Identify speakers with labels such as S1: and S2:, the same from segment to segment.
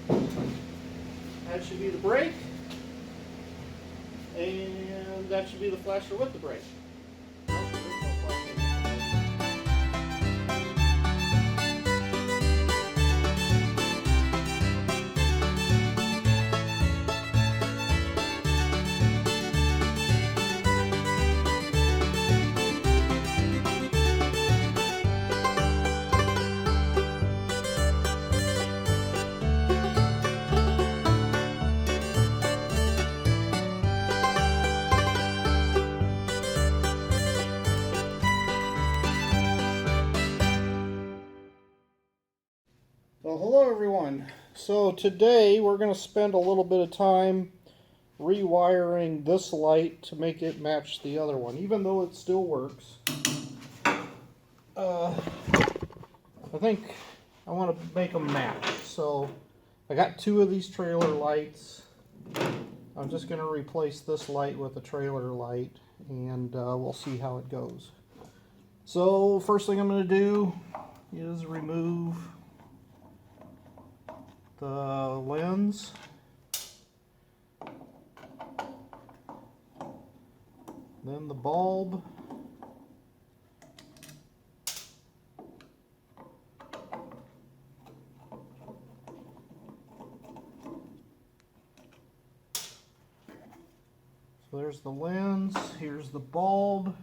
S1: That should be the brake. And that should be the flasher with the brake. Well, hello everyone. So today we're going to spend a little bit of time rewiring this light to make it match the other one, even though it still works. I think I want to make them match. So I got two of these trailer lights. I'm just going to replace this light with a trailer light, and we'll see how it goes. So first thing I'm going to do is remove the lens, then the bulb, so there's the lens, here's the bulb.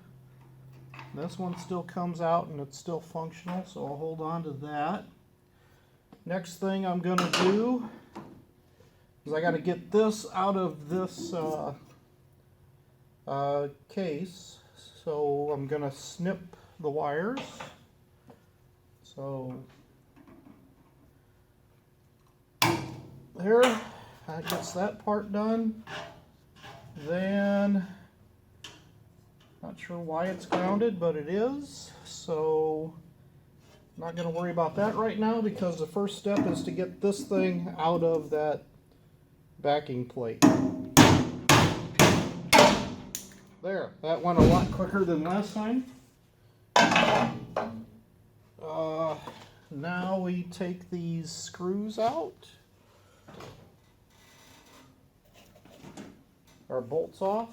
S1: This one still comes out and it's still functional, so I'll hold on to that. Next thing I'm going to do is I got to get this out of this case. So I'm going to snip the wires. So there, that gets that part done. Then, not sure why it's grounded, but it is. So not going to worry about that right now, because the first step is to get this thing out of that backing plate. There, that went a lot quicker than last time. Now we take these screws out, our bolts off.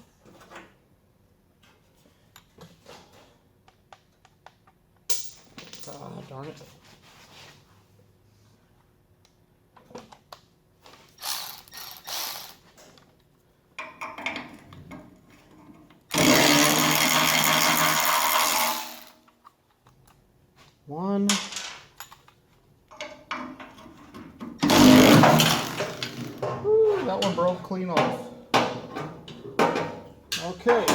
S1: Ah, darn it. One. Woo, that one broke clean off. Okay.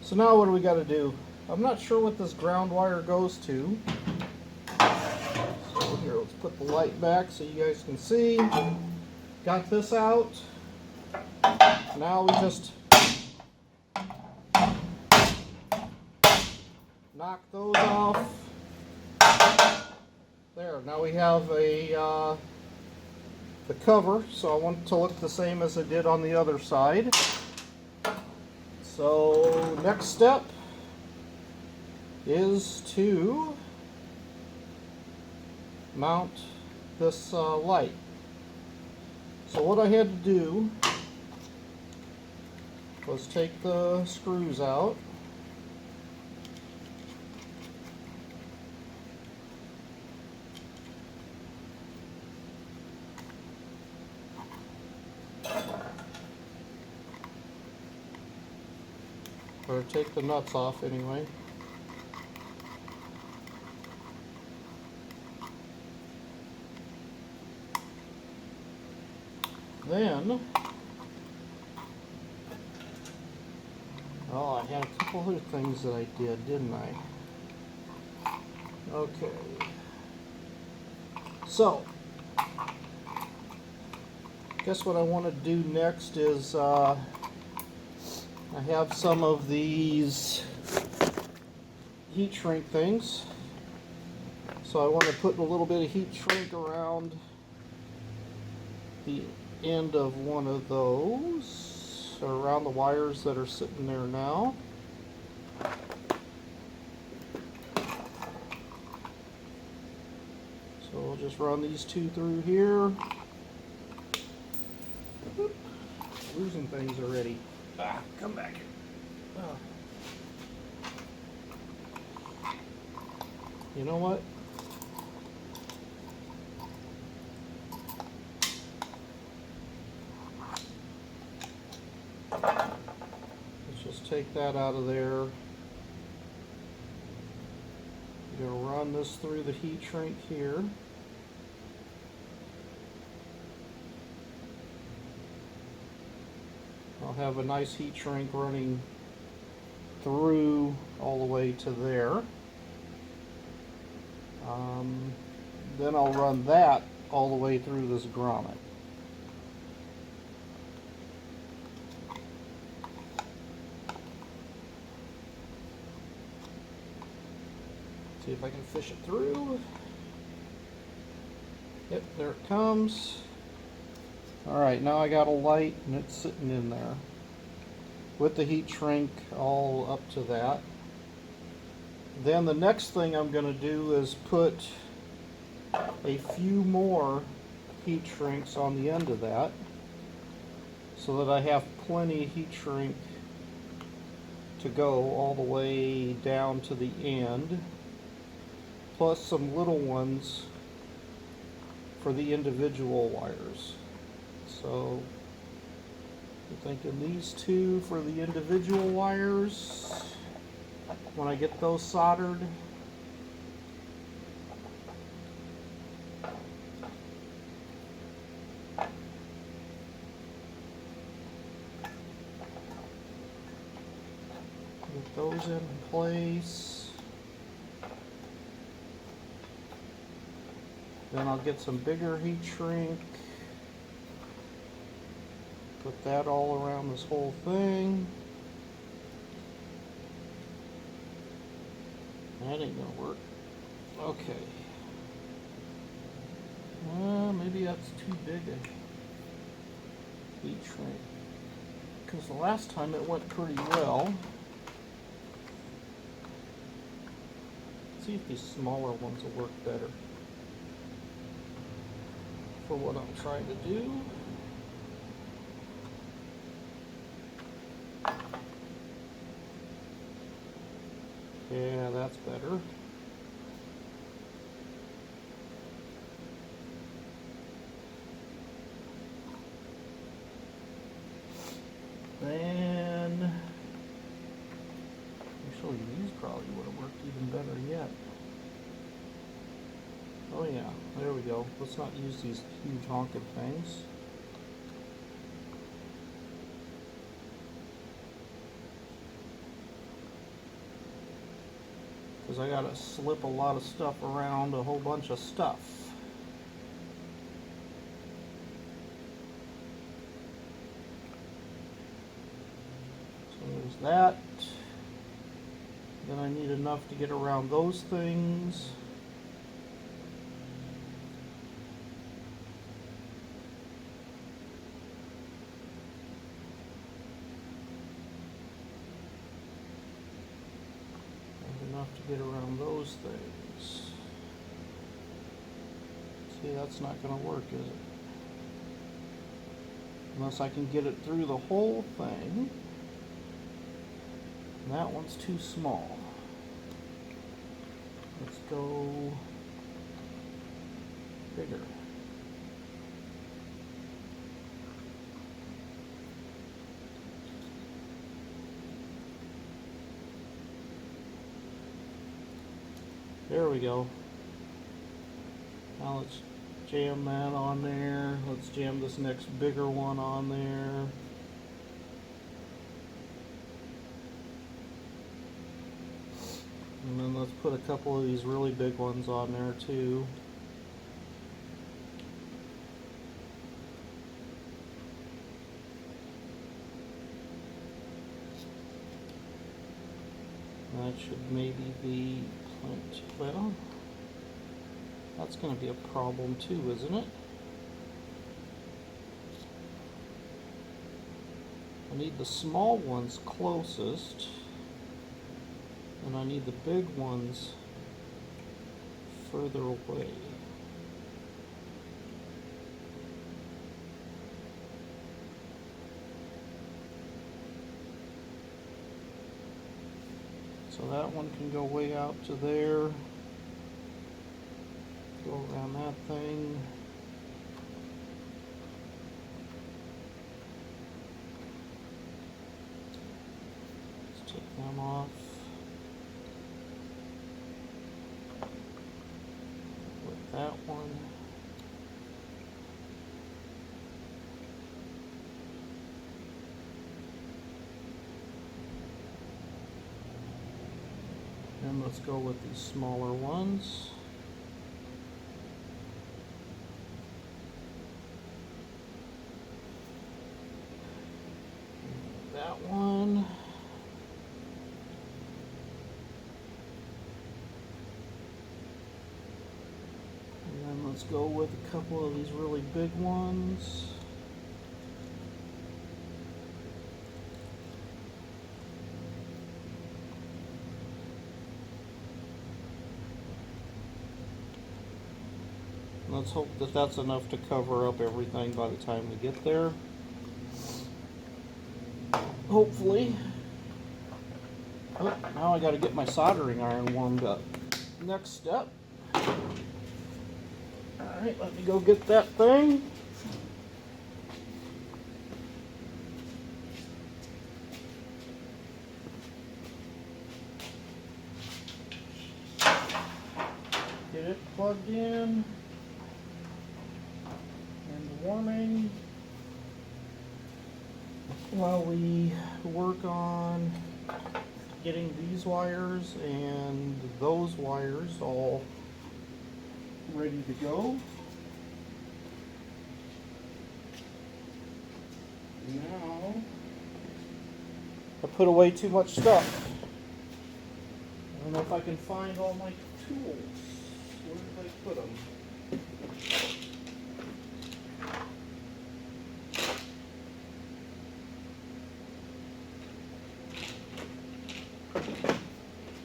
S1: So now what do we got to do? I'm not sure what this ground wire goes to. So here, let's put the light back so you guys can see. Got this out. Now we just knock those off. There, now we have the cover, so I want it to look the same as it did on the other side. So next step is to mount this light. So what I had to do was take the screws out. Or take the nuts off anyway. Then, oh, I had a couple other things that I did, didn't I? Okay. So, guess what I want to do next is I have some of these heat shrink things. So I want to put a little bit of heat shrink around the end of one of those. So around the wires that are sitting there now. So we'll just run these two through here. Oop, losing things already. Ah, come back here. Oh. You know what? Let's just take that out of there. You're going to run this through the heat shrink here. I'll have a nice heat shrink running through all the way to there. Then I'll run that all the way through this grommet. See if I can fish it through. Yep, there it comes. Alright, now I got a light and it's sitting in there with the heat shrink all up to that. Then the next thing I'm going to do is put a few more heat shrinks on the end of that so that I have plenty of heat shrink to go all the way down to the end, plus some little ones for the individual wires. So I'm thinking these two for the individual wires when I get those soldered. Get those in place. Then I'll get some bigger heat shrink. Put that all around this whole thing. That ain't gonna work. Okay. Maybe that's too big a heat shrink. Because the last time it went pretty well. Let's see if these smaller ones will work better for what I'm trying to do. Yeah, that's better. Then, actually these probably would have worked even better yet. Oh yeah, there we go. Let's not use these huge honking things. Because I gotta slip a lot of stuff around a whole bunch of stuff. So there's that. Then I need enough to get around those things. To get around those things. See, that's not going to work, is it? Unless I can get it through the whole thing. And that one's too small. Let's go bigger. There we go. Now let's jam that on there. Let's jam this next bigger one on there. And then let's put a couple of these really big ones on there too. That should maybe be well, that's going to be a problem too, isn't it? I need the small ones closest, and I need the big ones further away. So that one can go way out to there. Go around that thing. Let's take them off. With that one. And let's go with these smaller ones. That one. And then let's go with a couple of these really big ones. Let's hope that that's enough to cover up everything by the time we get there. Hopefully. Oh, now I got to get my soldering iron warmed up. Next step. Alright, let me go get that thing. Get it plugged in. Warming while we work on getting these wires and those wires all ready to go. Now I put away too much stuff. I don't know if I can find all my tools. Where did I put them?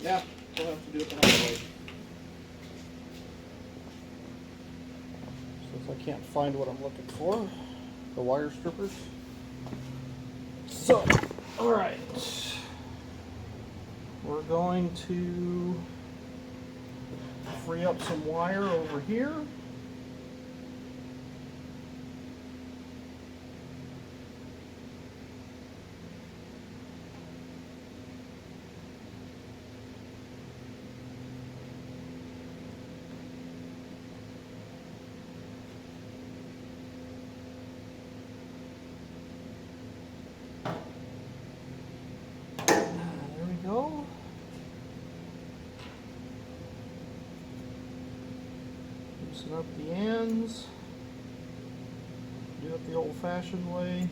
S1: Yeah, we'll have to do it another way. Since I can't find what I'm looking for, the wire strippers. So, alright. We're going to free up some wire over here. Go. Loosen up the ends. Do it the old-fashioned way.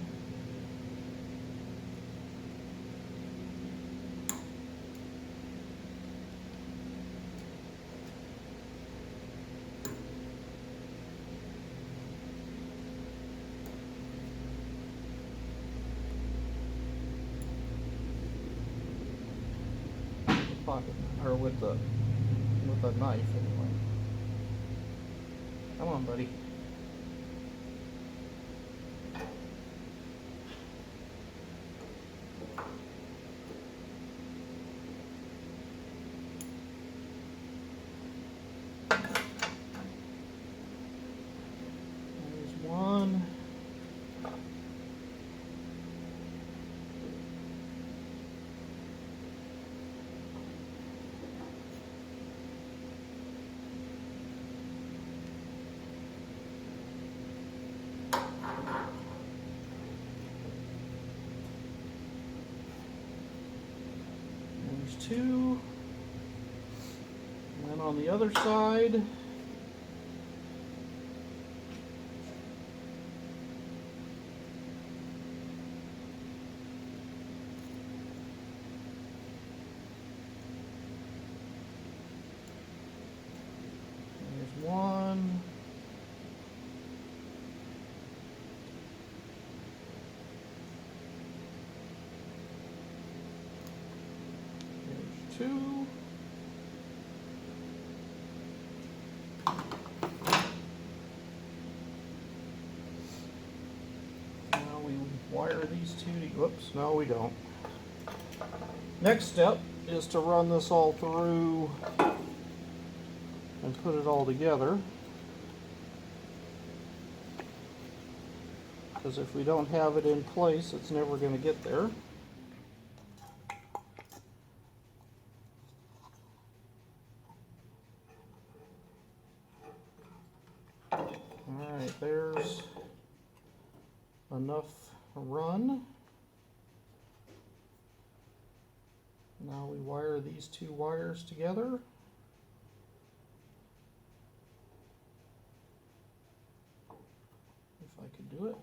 S1: Pocket, or with the knife anyway. Come on, buddy. There's one. Two, and then on the other side, there's one. 2. Now we wire these two to, whoops, no we don't. Next step is to run this all through and put it all together. Because if we don't have it in place, it's never going to get there. Alright, there's enough run. Now we wire these two wires together. If I could do it.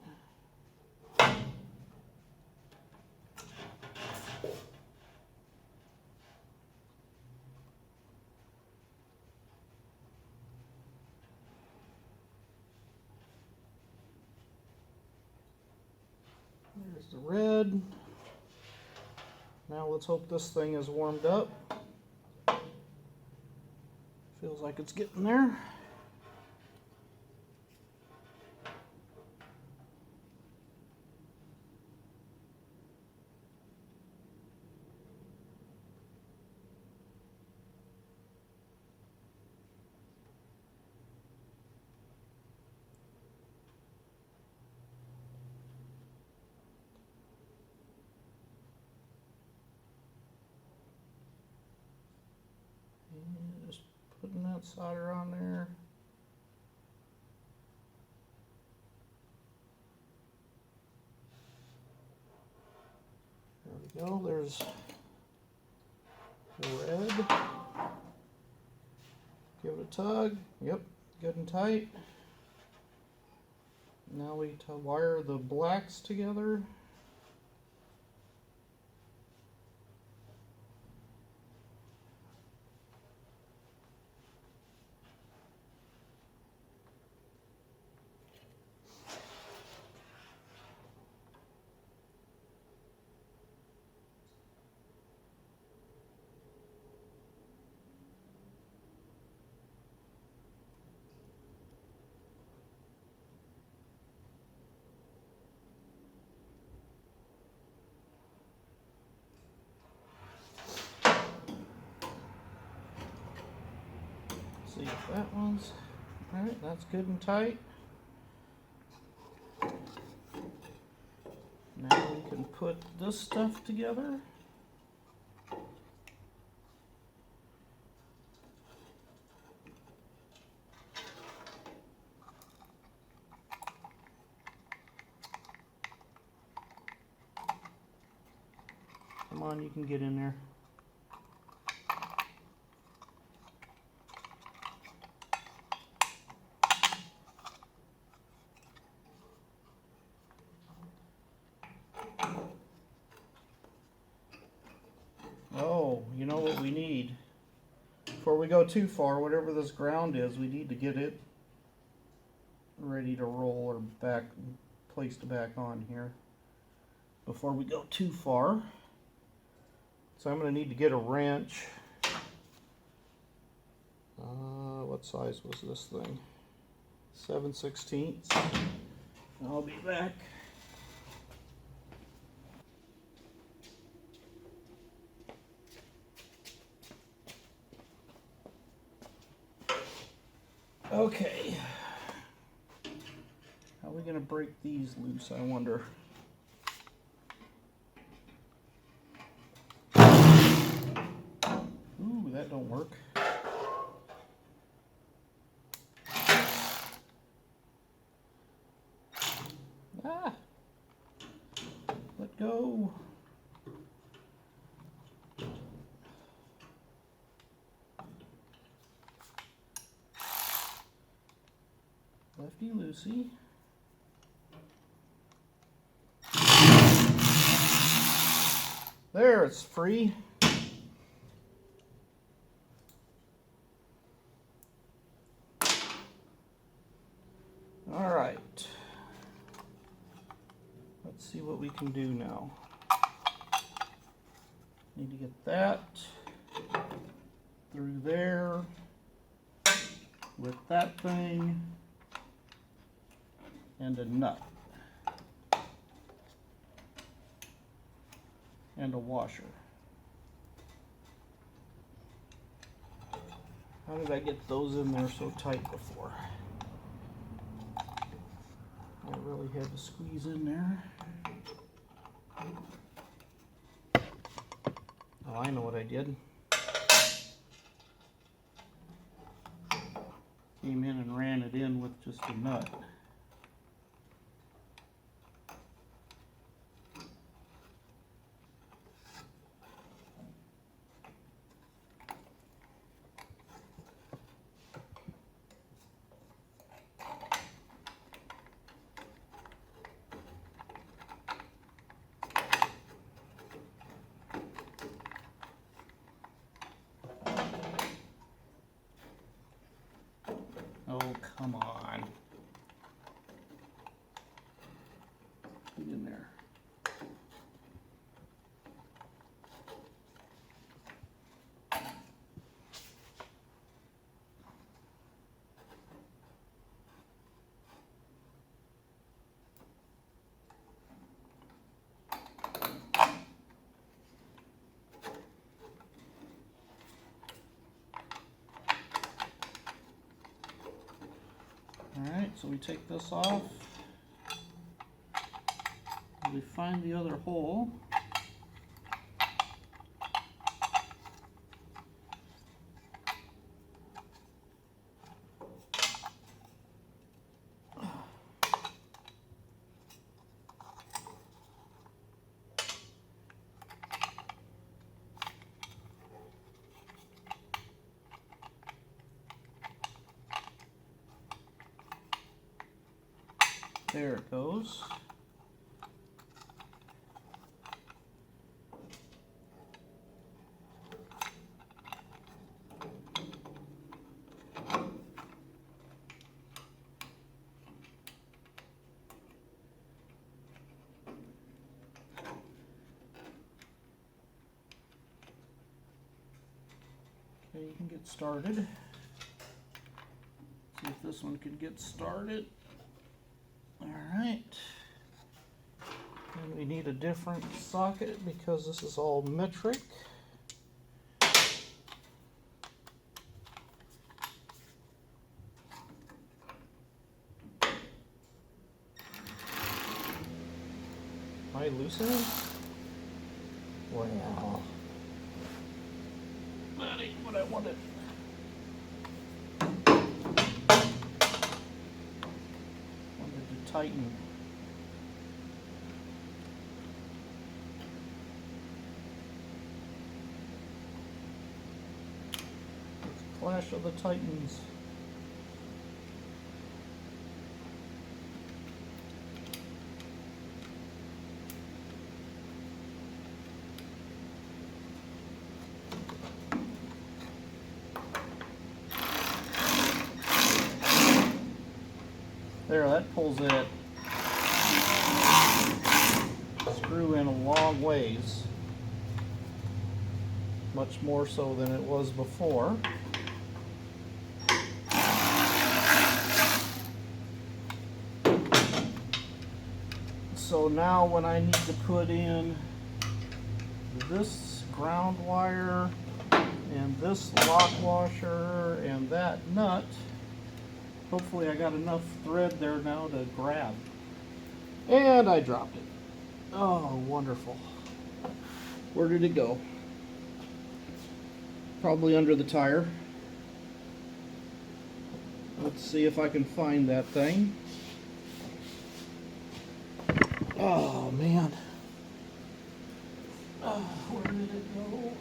S1: There's the red. Now let's hope this thing is warmed up. Feels like it's getting there. Just putting that solder on there. There we go. There's the red. Give it a tug. Yep, good and tight. Now we wire the blacks together. See if that one's all right. That's good and tight. Now we can put this stuff together. Come on, you can get in there. Oh, you know what we need? Before we go too far, whatever this ground is, we need to get it ready to roll or back, placed back on here before we go too far. So I'm going to need to get a wrench. What size was this thing? 7/16. I'll be back. Okay. How are we going to break these loose, I wonder? Ooh, that don't work. Ah! Let go. Lefty loosey. There, it's free. All right. Let's see what we can do now. Need to get that. through there with that thing and a nut and a washer. How did I get those in there so tight before? I really had to squeeze in there. Oh, I know what I did. Came in and ran it in with just a nut. Oh, come on. Get in there. Alright, so we take this off. We find the other hole. There it goes. Okay, you can get started. See if this one can get started. Alright. And we need a different socket because this is all metric. Am I loosening? Wow. That ain't what I wanted. Wanted to tighten. Clash of the Titans. There, that pulls that screw in a long ways. Much more so than it was before. So now when I need to put in this ground wire and this lock washer and that nut, hopefully I got enough thread there now to grab. And I dropped it. Oh, wonderful. Where did it go? Probably under the tire. Let's see if I can find that thing. Oh, man. Oh, where did it go?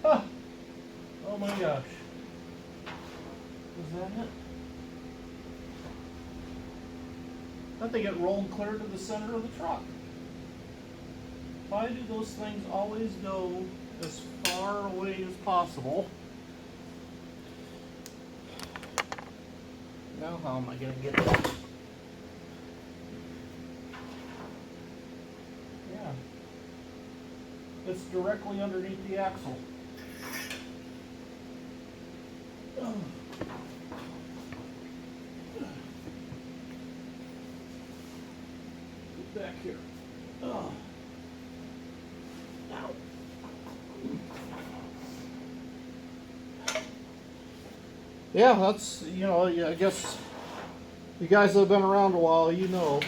S1: Ah! Oh my gosh. Was that it? I think it rolled clear to the center of the truck. Why do those things always go as far away as possible? Now how am I going to get it? Yeah. It's directly underneath the axle. Get back here. Oh. Ow. Yeah, that's, I guess you guys that have been around a while, you know,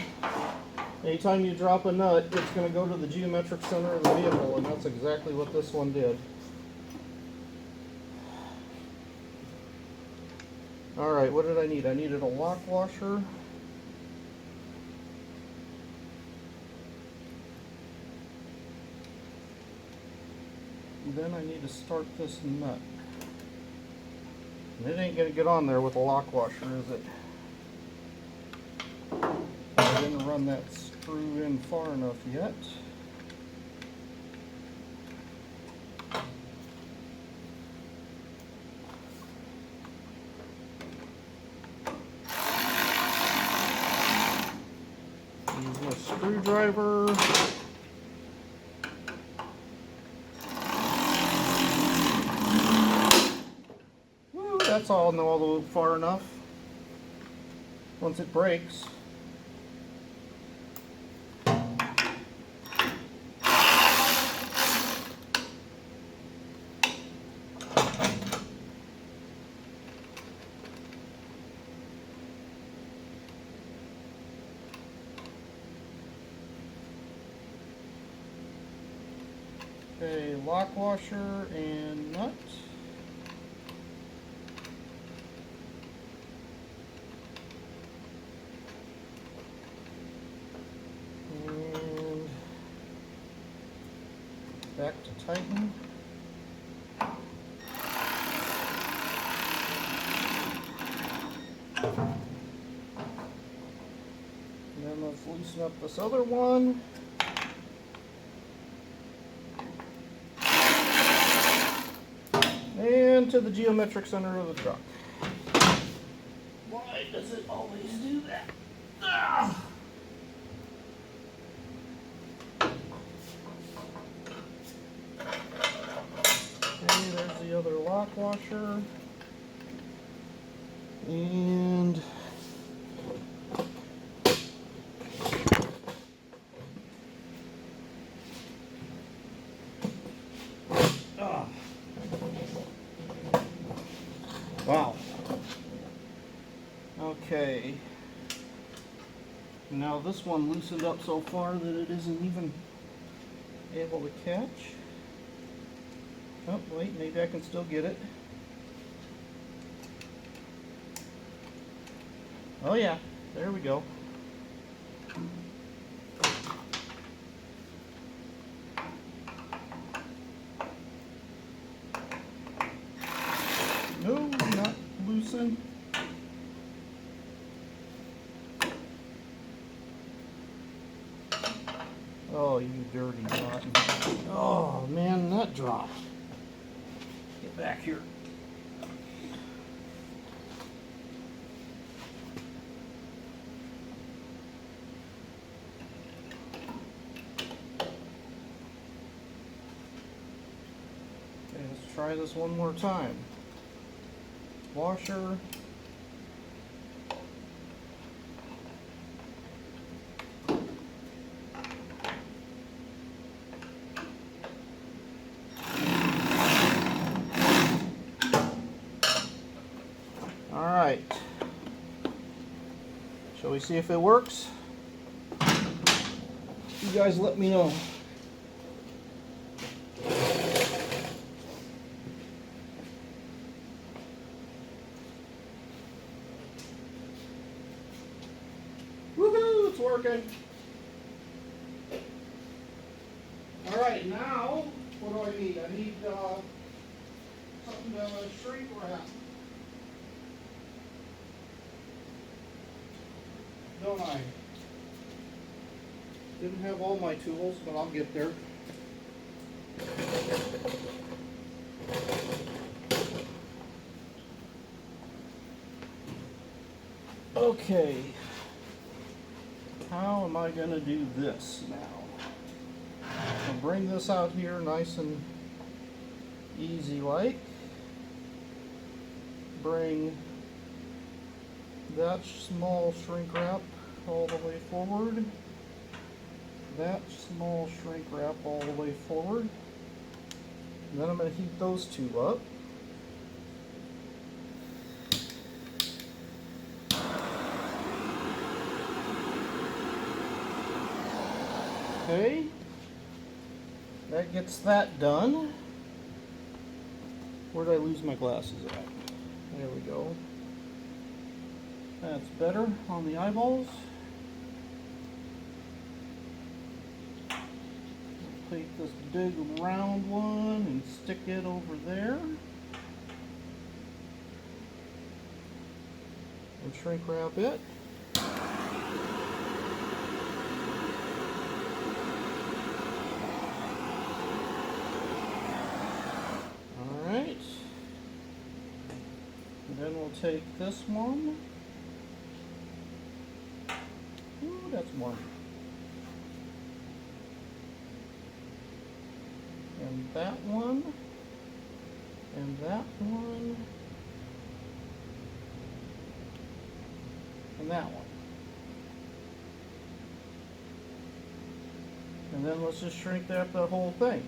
S1: anytime you drop a nut, it's going to go to the geometric center of the vehicle, and that's exactly what this one did. Alright, what did I need? I needed a lock washer. And then I need to start this nut. And it ain't going to get on there with a lock washer, is it? I didn't run that screw in far enough yet. Use my screwdriver. Woo, that's all no far enough. Once it breaks. Okay, lock washer and nut. And back to tighten. And then let's loosen up this other one. And to the geometric center of the truck. Why does it always do that? Ah! Okay, there's the other lock washer. And wow. Okay. Now this one loosened up so far that it isn't even able to catch. Oh, wait, maybe I can still get it. Oh yeah, there we go. No, not loosen. Oh, you dirty rotten. Oh man, that dropped. Get back here. Okay, let's try this one more time. Washer. Alright. Shall we see if it works? You guys let me know. Woohoo! It's working. Alright, now what do I need? I need something to shrink wrap. Don't I? Didn't have all my tools, but I'll get there. Okay, how am I going to do this now? I'll bring this out here nice and easy like. Bring that small shrink wrap all the way forward. That small shrink wrap all the way forward. And then I'm going to heat those two up. Okay, that gets that done. Where did I lose my glasses at? There we go. That's better on the eyeballs. Take this big round one and stick it over there. And shrink wrap it. Alright. And then we'll take this one. Ooh, that's one. And that one. And that one. And that one. And then let's just shrink that the whole thing.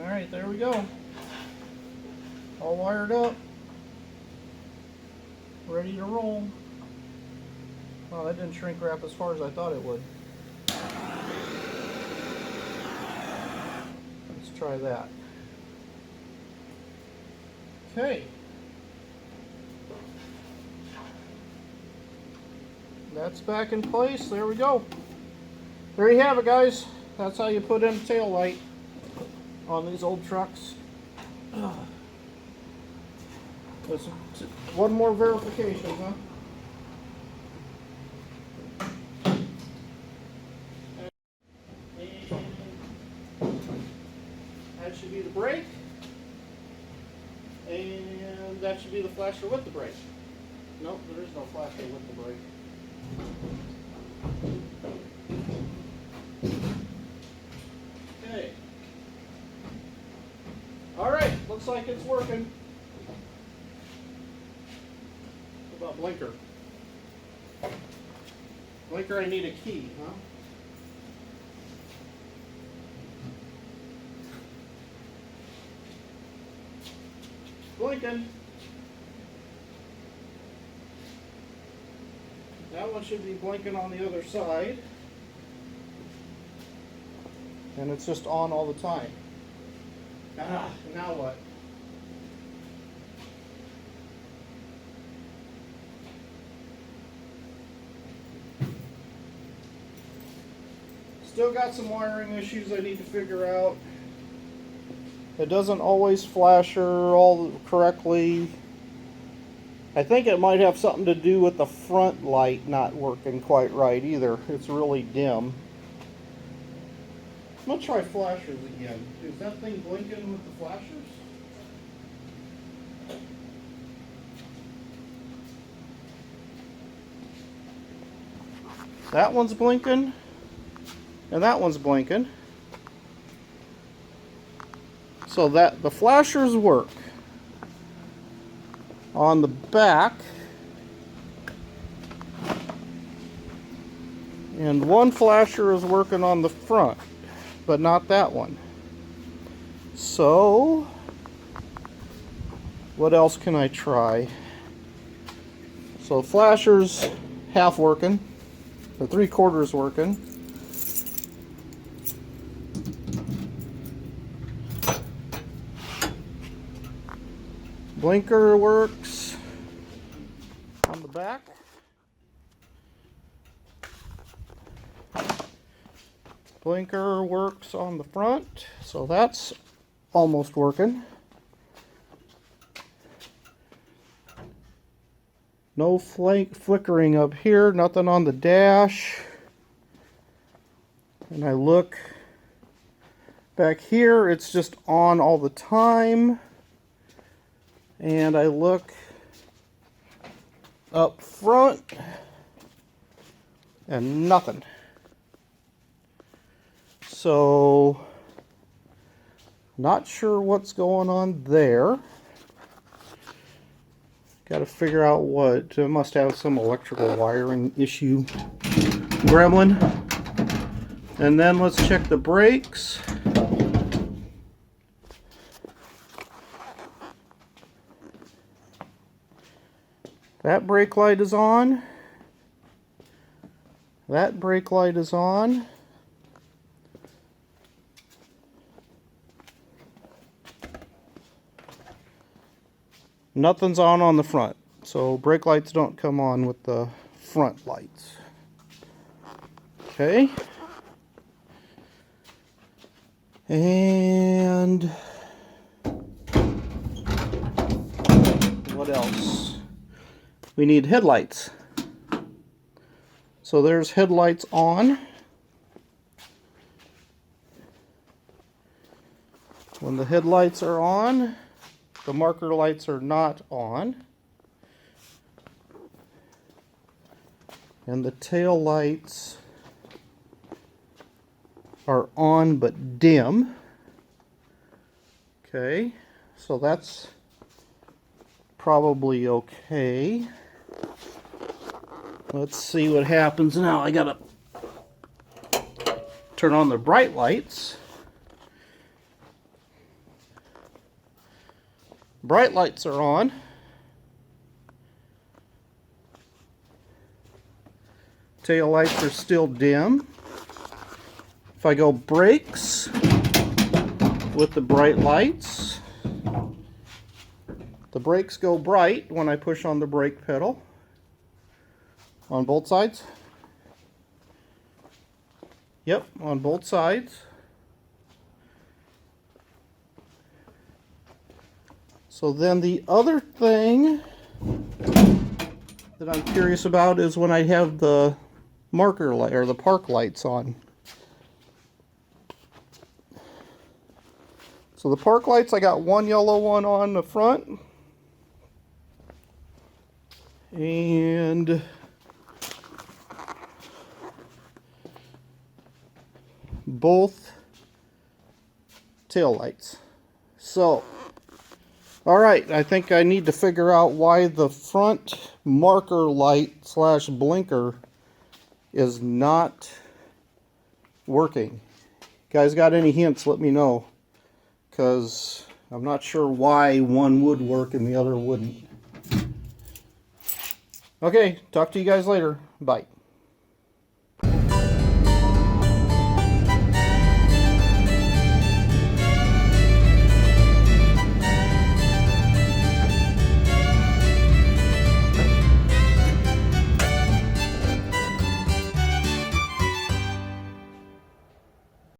S1: Alright, there we go. All wired up. Ready to roll. Oh, that didn't shrink wrap as far as I thought it would. Let's try that. Okay. That's back in place. There we go. There you have it, guys. That's how you put in a tail light on these old trucks. There's one more verification, huh? That should be the brake. And that should be the flasher with the brake. Nope, there is no flasher with the brake. Okay. Alright, looks like it's working. What about blinker? Blinker, I need a key, huh? Blinking. That one should be blinking on the other side. And it's just on all the time. Ah, now what? Still got some wiring issues I need to figure out. It doesn't always flash all correctly. I think it might have something to do with the front light not working quite right either. It's really dim. I'm going to try flashers again. Is that thing blinking with the flashers? That one's blinking. And that one's blinking. So that the flashers work on the back. And one flasher is working on the front, but not that one. So, what else can I try? So flasher's half working, or 3/4 working. Blinker works on the back. Blinker works on the front, so that's almost working. No flickering up here, nothing on the dash. And I look back here, it's just on all the time. And I look up front and nothing. So, not sure what's going on there. Got to figure out what. It must have some electrical wiring issue. Gremlin. And then let's check the brakes. That brake light is on. That brake light is on. Nothing's on the front. So brake lights don't come on with the front lights. Okay. And what else? We need headlights. So there's headlights on. When the headlights are on, the marker lights are not on. And the tail lights are on but dim. Okay, so that's probably okay. Let's see what happens now. I gotta turn on the bright lights. Bright lights are on. Tail lights are still dim. If I go brakes with the bright lights, the brakes go bright when I push on the brake pedal on both sides. Yep, on both sides. So then the other thing that I'm curious about is when I have the marker light or the park lights on. So the park lights, I got one yellow one on the front and both tail lights. So, all right, I think I need to figure out why the front marker light / blinker is not working. Guys got any hints, let me know, because I'm not sure why one would work and the other wouldn't. Okay, talk to you guys later. Bye.